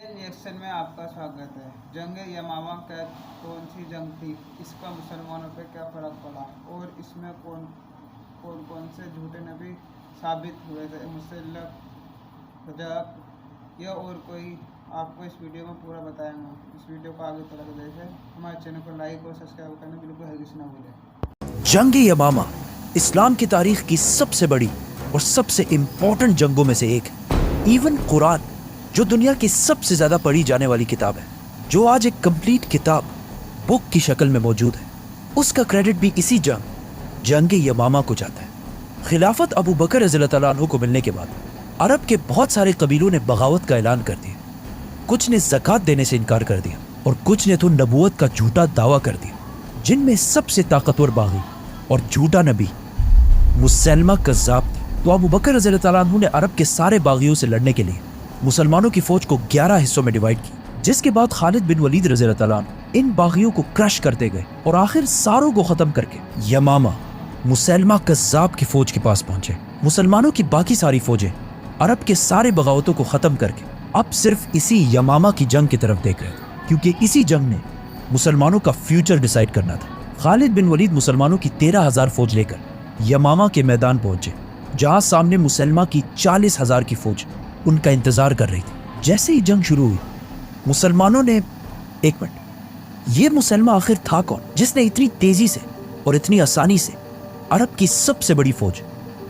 Reaction में आपका स्वागत है। जंग यमामा कौन सी जंग थी, इसका मुसलमानों पे क्या फ़र्क पड़ा और इसमें कौन कौन से झूठे नबी साबित हुए थे, मुसल्लम मजाक या और कोई, आपको इस वीडियो में पूरा बताएंगे। इस वीडियो को आगे तक देखें, हमारे चैनल को लाइक और सब्सक्राइब करना बिल्कुल हरगिज़ ना भूलें। जंग यमामा इस्लाम की तारीख की सबसे बड़ी और सबसे इम्पोर्टेंट जंगों में से एक है। इवन कुरान, जो दुनिया की सबसे ज़्यादा पढ़ी जाने वाली किताब है, जो आज एक कंप्लीट किताब बुक की शक्ल में मौजूद है, उसका क्रेडिट भी इसी जंग यमामा को जाता है। खिलाफत अबू बकर रज़ियल्लाहु तआला अन्हु को मिलने के बाद अरब के बहुत सारे कबीलों ने बगावत का ऐलान कर दिया। कुछ ने ज़कात देने से इनकार कर दिया और कुछ ने तो नबूवत का झूठा दावा कर दिया। जिनमें सबसे ताकतवर बागी और झूठा नबी मुसैलमा कज़्ज़ाब था। तो अबू बकर रज़ियल्लाहु तआला अन्हु ने अरब के सारे बागियों से लड़ने के लिए मुसलमानों की फौज को 11 हिस्सों में डिवाइड की, जिसके बाद खालिद बिन वलीद रज़ियल्लाहु तआला अन्हु इन बागियों को क्रश करते गए और आखिर सारों को खत्म करके यमामा मुसैलमा कज़्ज़ाब की फौज के पास पहुंचे। मुसलमानों की बाकी सारी फौजें अरब के सारे बगावतों को खत्म करके अब सिर्फ इसी यमामा की जंग की तरफ देख रहे थे, क्योंकि इसी जंग ने मुसलमानों का फ्यूचर डिसाइड करना था। खालिद बिन वलीद मुसलमानों की 13,000 फौज लेकर यमामा के मैदान पहुंचे, जहां सामने मुसलमा की 40,000 की फौज उनका इंतजार कर रही थी। जैसे ही जंग शुरू हुई, मुसलमानों ने एक मिनट, ये मुसलमा आखिर था कौन जिसने इतनी तेजी से और इतनी आसानी से अरब की सबसे बड़ी फौज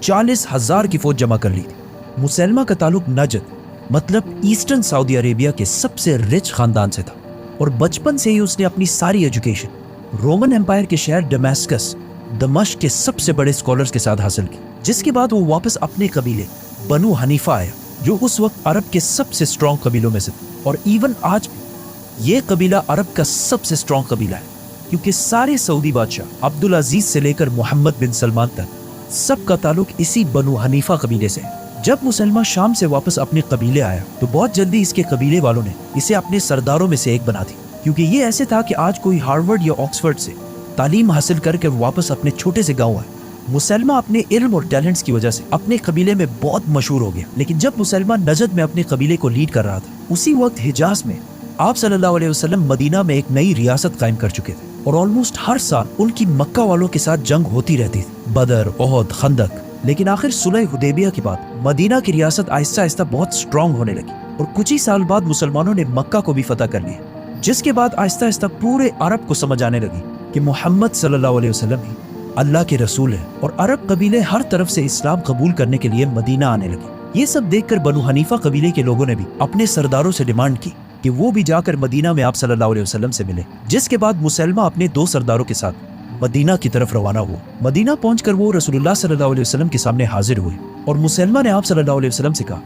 40,000 की फौज जमा कर ली थी। मुसलमा का ताल्लुक नजद मतलब ईस्टर्न सऊदी अरेबिया के सबसे रिच खानदान से था और बचपन से ही उसने अपनी सारी एजुकेशन रोमन एम्पायर के शहर डमस्कस दमश्क के सबसे बड़े स्कॉलर्स के साथ हासिल की। जिसके बाद वो वापस अपने कबीले बनु हनीफा आया, जो उस वक्त अरब के सबसे स्ट्रॉन्ग कबीलों में से था। और इवन आज भी ये कबीला अरब का सबसे स्ट्रॉन्ग कबीला है, क्योंकि सारे सऊदी बादशाह अब्दुल अजीज से लेकर मोहम्मद बिन सलमान तक सबका ताल्लुक इसी बनु हनीफा कबीले से है। जब मुसलमान शाम से वापस अपने कबीले आया तो बहुत जल्दी इसके कबीले वालों ने इसे अपने सरदारों में से एक बना दी, क्योंकि ये ऐसे था कि आज कोई हार्वर्ड या ऑक्सफोर्ड से तालीम हासिल करके वापस अपने छोटे से गाँव आए। मुसलमान अपने इल्म और टैलेंट्स की वजह से अपने कबीले में बहुत मशहूर हो गया। लेकिन जब मुसलमान नजद में अपने कबीले को लीड कर रहा था, उसी वक्त हिजाज में आप सल्लल्लाहु अलैहि वसल्लम मदीना में एक नई रियासत कायम कर चुके थे और ऑलमोस्ट हर साल उनकी मक्का वालों के साथ जंग होती रहती थी, बदर, ओहद, खंदक। लेकिन आखिर सुलह हुदैबिया के बाद मदीना की रियासत आहिस्ता आहिस्ता बहुत स्ट्रॉन्ग होने लगी और कुछ ही साल बाद मुसलमानों ने मक्का को भी फतह कर लिया, जिसके बाद आहिस्ता आहिस्ता पूरे अरब को समझ आने लगी कि मोहम्मद सल्लल्लाहु अलैहि वसल्लम ही अल्लाह के रसूल है और अरब कबीले हर तरफ से इस्लाम कबूल करने के लिए मदीना आने लगे। ये सब देखकर बनु हनीफा कबीले के लोगों ने भी अपने सरदारों से डिमांड की कि वो भी जाकर मदीना में आप सल्लल्लाहु अलैहि वसल्लम से मिले। जिसके बाद मुसलमा अपने 2 सरदारों के साथ मदीना की तरफ रवाना हुआ। मदीना पहुंचकर वो रसूलुल्लाह सल्लल्लाहु अलैहि वसल्लम के सामने हाजिर हुए और मुसलमा ने आप सल्लल्लाहु अलैहि वसल्लम से कहा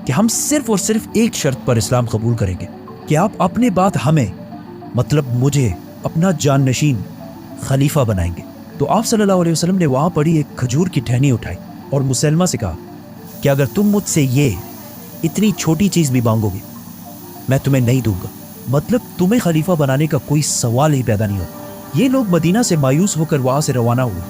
कि हम सिर्फ और सिर्फ एक शर्त पर इस्लाम कबूल करेंगे कि आप अपने बाद हमें, मतलब मुझे, अपना जाननशीन खलीफा बनाएंगे। तो आप सल्लल्लाहु अलैहि वसल्लम ने वहाँ पड़ी एक खजूर की टहनी उठाई और मुसलमा से कहा कि अगर तुम मुझसे ये इतनी छोटी चीज़ भी मांगोगे, मैं तुम्हें नहीं दूंगा। मतलब तुम्हें खलीफा बनाने का कोई सवाल ही पैदा नहीं होता। ये लोग मदीना से मायूस होकर वहाँ से रवाना हुए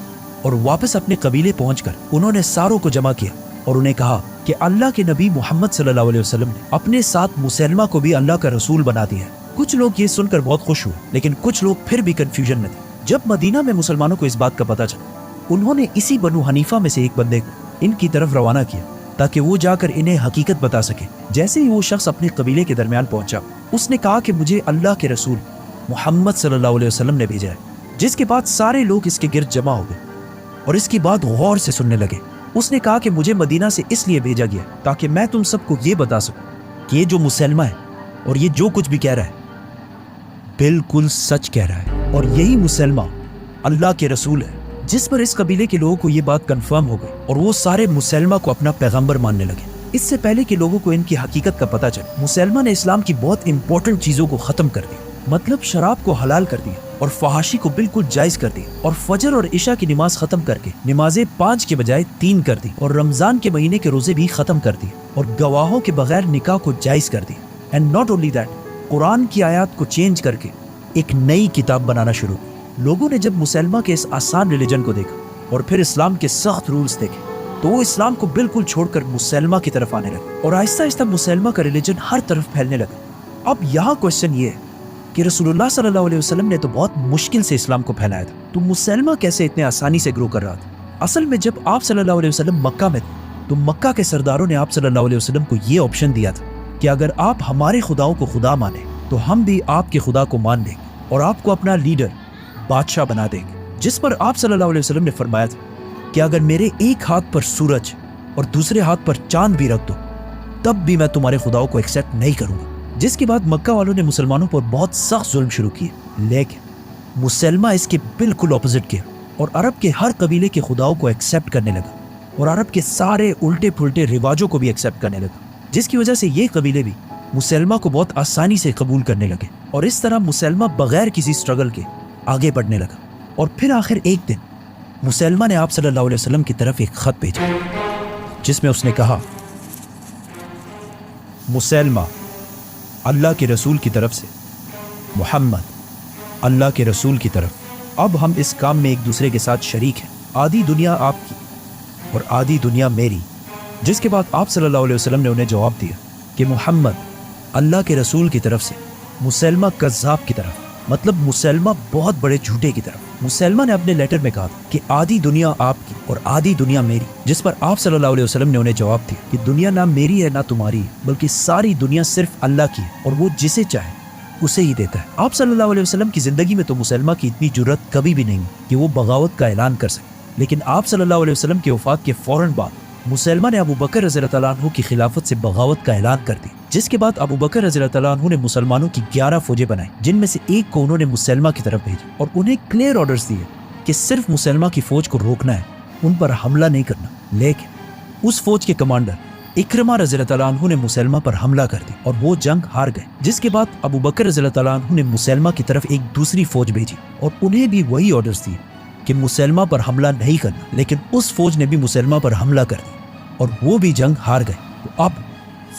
और वापस अपने कबीले पहुँचकर उन्होंने सारों को जमा किया और उन्हें कहा कि अल्लाह के नबी मोहम्मद सल्लल्लाहु अलैहि वसल्लम ने अपने साथ मुसलमा को भी अल्लाह का रसूल बना दिया है। कुछ लोग ये सुनकर बहुत खुश हुए, लेकिन कुछ लोग फिर भी कंफ्यूजन में थे। जब मदीना में मुसलमानों को इस बात का पता चला, उन्होंने इसी बनु हनीफा में से एक बंदे को इनकी तरफ रवाना किया ताकि वो जाकर इन्हें हकीकत बता सके। जैसे ही वो शख्स अपने कबीले के दरमियान पहुंचा, उसने कहा कि मुझे अल्लाह के रसूल मोहम्मद सल्लल्लाहु अलैहि वसल्लम ने भेजा है। जिसके बाद सारे लोग इसके गिर्द जमा हो गए और इसकी बात गौर से सुनने लगे। उसने कहा कि मुझे मदीना से इसलिए भेजा गया ताकि मैं तुम सबको ये बता सकूं कि ये जो मुसलमा है और ये जो कुछ भी कह रहा है बिल्कुल सच कह रहा है और यही मुसलमा अल्लाह के रसूल है। जिस पर इस कबीले के लोगों को ये बात कंफर्म हो गई और वो सारे मुसलमा को अपना पैगंबर मानने लगे। इससे पहले कि लोगों को इनकी हकीकत का पता चले, मुसलमा ने इस्लाम की बहुत इंपॉर्टेंट चीजों को खत्म कर दिया। मतलब शराब को हलाल कर दिया और फहाशी को बिल्कुल जायज कर दिया और फजर और इशा की नमाज खत्म करके नमाजें 5 के बजाय 3 कर दी और रमजान के महीने के रोजे भी खत्म कर दिए और गवाहों के बगैर निकाह को जायज कर दिया। And not only that, Quran की आयत को चेंज करके एक नई किताब बनाना शुरू की। लोगों ने जब मुसलमा के इस आसान रिलीजन को देखा और फिर इस्लाम के सख्त रूल्स देखे, तो वो इस्लाम को बिल्कुल छोड़कर मुसलमा की तरफ आने लगे और आहिस्ता आहिस्ता मुसलमा का रिलीजन हर तरफ फैलने लगा। اب یہاں کوشچن یہ ہے کہ رسول صلی اللہ علیہ وسلم نے تو بہت مشکل سے اسلام کو پھیلایا تھا، تو مسلمہ کیسے اتنے آسانی سے گرو کر رہا تھا؟ اصل میں جب آپ صلی اللہ علیہ وسلم مکہ میں تھے تو مکہ کے سرداروں نے آپ صلی اللہ علیہ وسلم کو یہ آپشن دیا تھا کہ اگر آپ ہمارے خداؤں کو خدا مانیں تو ہم بھی آپ کے خدا کو مان لیں گے اور آپ کو اپنا لیڈر بادشاہ بنا دیں گے، جس پر آپ صلی اللہ علیہ وسلم نے فرمایا تھا کہ اگر میرے ایک ہاتھ پر سورج اور دوسرے ہاتھ پر چاند بھی رکھ دو تب بھی میں تمہارے خداؤں کو ایکسیپٹ نہیں کروں گا۔ جس کے بعد مکہ والوں نے مسلمانوں پر بہت سخت ظلم شروع کیے، لیکن مسلمہ اس کے بالکل اپوزٹ کیا اور عرب کے ہر قبیلے کے خداؤں کو ایکسیپٹ کرنے لگا اور عرب کے سارے الٹے پھلٹے رواجوں کو بھی ایکسیپٹ کرنے لگا، جس کی وجہ سے یہ قبیلے بھی مسلمہ کو بہت آسانی سے قبول کرنے لگے اور اس طرح مسلمہ بغیر کسی سٹرگل کے آگے بڑھنے لگا۔ اور پھر آخر ایک دن مسلمہ نے آپ صلی اللہ علیہ وسلم کی طرف ایک خط بھیجا جس میں اس نے کہا، مسلمہ اللہ کے رسول کی طرف سے، محمد اللہ کے رسول کی طرف، اب ہم اس کام میں ایک دوسرے کے ساتھ شریک ہیں، آدھی دنیا آپ کی اور آدھی دنیا میری۔ جس کے بعد آپ صلی اللہ علیہ وسلم نے انہیں جواب دیا کہ محمد اللہ کے رسول کی طرف سے، مسلمہ کذاب کی طرف، مطلب مسلمہ بہت بڑے جھوٹے کی طرف۔ مسلمہ نے اپنے لیٹر میں کہا کہ آدھی دنیا آپ کی اور آدھی دنیا میری، جس پر آپ صلی اللہ علیہ وسلم نے انہیں جواب دیا کہ دنیا نہ میری ہے نہ تمہاری ہے، بلکہ ساری دنیا صرف اللہ کی ہے اور وہ جسے چاہے اسے ہی دیتا ہے۔ آپ صلی اللہ علیہ وسلم کی زندگی میں تو مسلمہ کی اتنی جرت کبھی بھی نہیں کہ وہ بغاوت کا اعلان کر سکے، لیکن آپ صلی اللہ علیہ وسلم کی وفات کے فوراً بعد مسلمہ نے ابو بکر رضی اللہ تعالیٰ عنہ کی خلافت سے بغاوت کا اعلان کر دی، جس کے بعد ابو بکر رضی اللہ تعالیٰ عنہ نے مسلمانوں کی 11 فوجیں بنائیں، جن میں سے ایک کو انہوں نے مسلمہ کی طرف بھیجا اور انہیں کلیئر آرڈرز دیے کہ صرف مسلمہ کی فوج کو روکنا ہے، ان پر حملہ نہیں کرنا۔ لیکن اس فوج کے کمانڈر اکرمہ رضی اللہ تعالیٰ عنہ نے مسلمہ پر حملہ کر دی اور وہ جنگ ہار گئے، جس کے بعد ابو بکر رضی اللہ تعالیٰ عنہ نے مسلمہ کی طرف ایک دوسری فوج بھیجی اور انہیں بھی وہی آرڈرز دیے کہ مسلمہ پر حملہ نہیں کرنا، لیکن اس فوج نے بھی مسلمہ پر حملہ کر دی اور وہ بھی جنگ ہار گئے۔ تو اب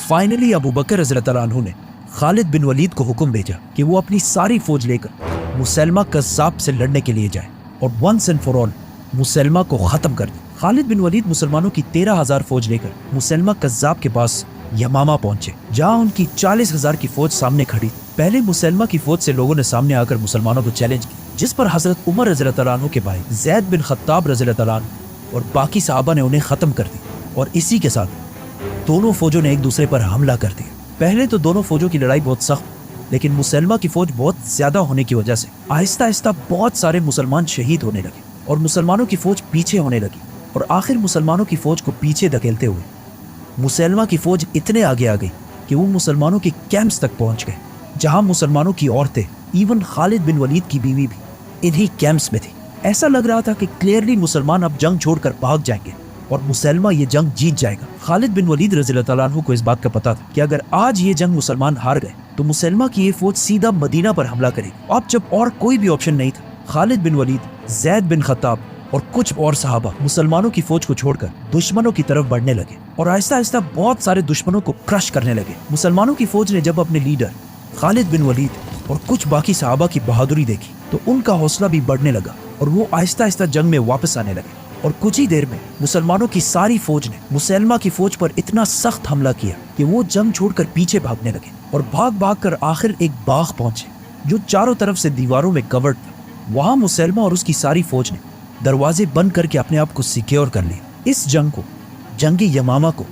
فائنلی ابو بکر رضی اللہ تعالیٰ عنہ نے خالد بن ولید کو حکم بھیجا کہ وہ اپنی ساری فوج لے کر مسلمہ کذاب سے لڑنے کے لیے جائے اور ونس اینڈ فار آل مسلمہ کو ختم کر دے۔ خالد بن ولید مسلمانوں کی 13,000 فوج لے کر مسلمہ کذاب کے پاس یمامہ پہنچے، جہاں ان کی 40,000 کی فوج سامنے کھڑی تھی۔ پہلے مسلمہ کی فوج سے لوگوں نے سامنے آ کر مسلمانوں کو چیلنج کیا، جس پر حضرت عمر رضی اللہ تعالیٰ عنہ کے بھائی زید بن خطاب رضی اللہ تعالیٰ عنہ اور باقی صحابہ نے انہیں ختم کر دی اور اسی کے ساتھ دونوں فوجوں نے ایک دوسرے پر حملہ کر دیا۔ پہلے تو دونوں فوجوں کی لڑائی بہت سخت، لیکن مسلمہ کی فوج بہت زیادہ ہونے کی وجہ سے آہستہ آہستہ بہت سارے مسلمان شہید ہونے لگے اور مسلمانوں کی فوج پیچھے ہونے لگی اور آخر مسلمانوں کی فوج کو پیچھے دھکیلتے ہوئے مسلمہ کی فوج اتنے آگے آ گئی کہ وہ مسلمانوں کے کیمپس تک پہنچ گئے، جہاں مسلمانوں کی عورتیں، ایون خالد بن ولید کی بیوی بھی انہی کیمپس میں تھی۔ ایسا لگ رہا تھا کہ کلیئرلی مسلمان اب جنگ چھوڑ کر بھاگ جائیں گے اور مسلمہ یہ جنگ جیت جائے گا۔ خالد بن ولید رضی اللہ تعالیٰ عنہ کو اس بات کا پتا تھا کہ اگر آج یہ جنگ مسلمان ہار گئے تو مسلمہ کی یہ فوج سیدھا مدینہ پر حملہ کرے گی۔ اب جب اور کوئی بھی آپشن نہیں تھا، خالد بن ولید، زید بن خطاب اور کچھ اور صحابہ مسلمانوں کی فوج کو چھوڑ کر دشمنوں کی طرف بڑھنے لگے اور آہستہ آہستہ بہت سارے دشمنوں کو کرش کرنے لگے۔ مسلمانوں کی فوج نے جب اپنے لیڈر خالد بن ولید اور کچھ باقی صحابہ کی بہادری دیکھی تو ان کا حوصلہ بھی بڑھنے لگا اور وہ آہستہ آہستہ جنگ میں واپس آنے لگے اور کچھ ہی دیر میں مسلمانوں کی ساری فوج نے مسلمہ کی فوج پر اتنا سخت حملہ کیا کہ وہ جنگ چھوڑ کر پیچھے بھاگنے لگے اور بھاگ بھاگ کر آخر ایک باغ پہنچے جو چاروں طرف سے دیواروں میں کورڈ تھا۔ وہاں مسلمہ اور اس کی ساری فوج نے دروازے بند کر کے اپنے آپ کو سیکیور کر لیا۔ اس جنگ کو، جنگ یمامہ کو،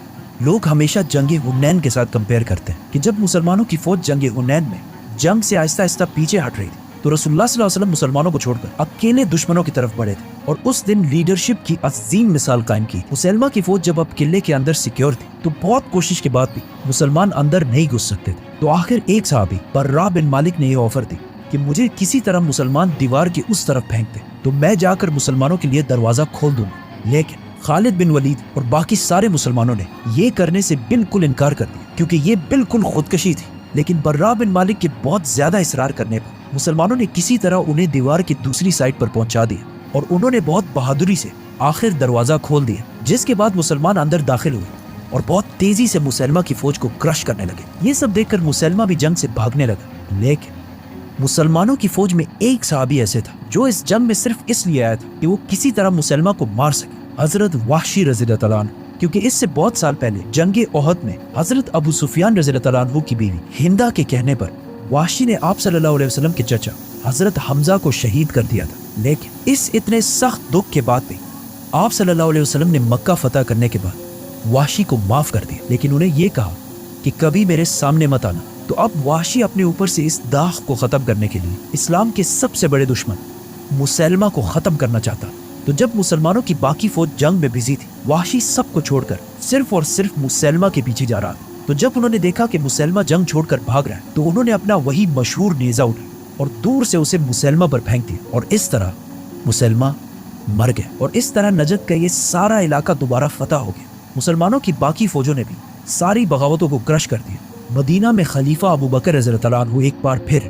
لوگ ہمیشہ جنگ حنین کے ساتھ کمپیئر کرتے ہیں کہ جب مسلمانوں کی فوج جنگ حنین میں جنگ سے آہستہ آہستہ پیچھے ہٹ رہی تھی تو رسول اللہ صلی اللہ علیہ وسلم مسلمانوں کو چھوڑ کر اکیلے دشمنوں کی طرف بڑھے تھے اور اس دن لیڈرشپ کی عظیم مثال قائم کی۔ مسلمہ کی فوج جب اب قلعے کے اندر سیکیور تھی تو بہت کوشش کے بعد بھی مسلمان اندر نہیں گھس سکتے تھے، تو آخر ایک صحابی برا بن مالک نے یہ آفر دی کہ مجھے کسی طرح مسلمان دیوار کی اس طرف پھینک دے تو میں جا کر مسلمانوں کے لیے دروازہ کھول دوں گا۔ لیکن خالد بن ولید اور باقی سارے مسلمانوں نے یہ کرنے سے بالکل انکار کر دیا کیونکہ یہ بالکل خودکشی تھی، لیکن برا بن مالک کے بہت زیادہ اصرار کرنے پر مسلمانوں نے کسی طرح انہیں دیوار کی دوسری سائڈ پر پہنچا دیا اور انہوں نے بہت بہادری سے آخر دروازہ کھول دیا، جس کے بعد مسلمان اندر داخل ہوئے اور بہت تیزی سے مسلمہ کی فوج کو کرش کرنے لگے۔ یہ سب دیکھ کر مسلمہ بھی جنگ سے بھاگنے لگا، لیکن مسلمانوں کی فوج میں ایک صحابی ایسے تھا جو اس جنگ میں صرف اس لیے آیا تھا کہ وہ کسی طرح مسلمہ کو مار سکے، حضرت وحشی رضی اللہ تعالیٰ عنہ۔ क्योंकि इससे बहुत साल पहले जंग ओहद में हजरत अबू सुफियान रज़ी अल्लाह अन्हु की बीवी हिंदा के कहने पर वाशी ने आप सल्लल्लाहु अलैहि वसल्लम के चचा हजरत हमजा को शहीद कर दिया था। लेकिन इस इतने सख्त दुख के बाद भी आप सल्लल्लाहु अलैहि वसल्लम ने मक्का फतह करने के बाद वाशी को माफ कर दिया, लेकिन उन्हें ये कहा कि कभी मेरे सामने मत आना। तो अब वाशी अपने ऊपर से इस दाग को खत्म करने के लिए इस्लाम के सबसे बड़े दुश्मन मुसलमा को खत्म करना चाहता। तो जब मुसलमानों की बाकी फौज जंग में बिजी थी, वाशी सबको छोड़कर सिर्फ और सिर्फ मुसलमा के पीछे जा रहा था। तो जब उन्होंने देखा कि मुसलमा जंग छोड़कर भाग रहा है, तो उन्होंने अपना वही मशहूर नेजा उठाया और दूर से उसे मुसलमा पर फेंक दिया, और इस तरह मुसलमा मर गए। और इस तरह नजद का ये सारा इलाका दोबारा फतह हो गया। मुसलमानों की बाकी फौजों ने भी सारी बगावतों को क्रश कर दिया। मदीना में खलीफा अबू बकर रज़ियल्लाहु अन्हु एक बार फिर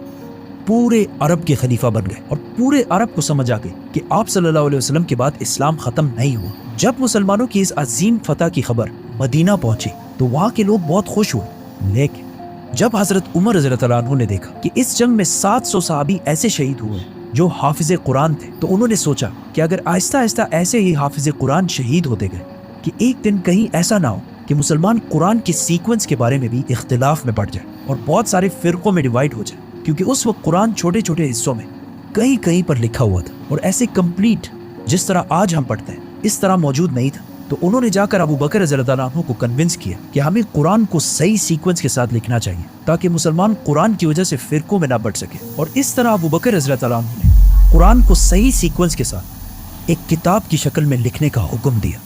पूरे अरब के खलीफा बन गए, और पूरे अरब को समझ आ गई कि आप सल्लल्लाहु अलैहि वसल्लम के बाद इस्लाम खत्म नहीं हुआ। जब मुसलमानों की इस अजीम फतह की खबर मदीना पहुंची तो वहाँ के लोग बहुत खुश हुए। लेकिन जब हजरत उमर रज़ियल्लाहु अन्हु ने देखा कि इस जंग में 700 सहाबी ऐसे शहीद हुए जो हाफिज कुरान थे, तो उन्होंने सोचा कि अगर आहिस्ता आहिस्ता ऐसे ही हाफिज कुरान शहीद होते गए कि एक दिन कहीं ऐसा ना हो कि मुसलमान कुरान के सीक्वेंस के बारे में भी इख्तिलाफ में पड़ जाए और बहुत सारे फिरकों में डिवाइड हो जाए, क्योंकि उस वक्त कुरान छोटे छोटे हिस्सों में कहीं कहीं पर लिखा हुआ था और ऐसे कंप्लीट जिस तरह आज हम पढ़ते हैं इस तरह मौजूद नहीं था। तो उन्होंने जाकर अबू बकर रज़ियल्लाहु अन्हु को कन्विंस किया कि हमें कुरान को सही सीक्वेंस के साथ लिखना चाहिए ताकि मुसलमान कुरान की वजह से फिरकों में ना बढ़ सके। और इस तरह अबू बकर रज़ियल्लाहु अन्हु ने कुरान को सही सीक्वेंस के साथ एक किताब की शक्ल में लिखने का हुक्म दिया।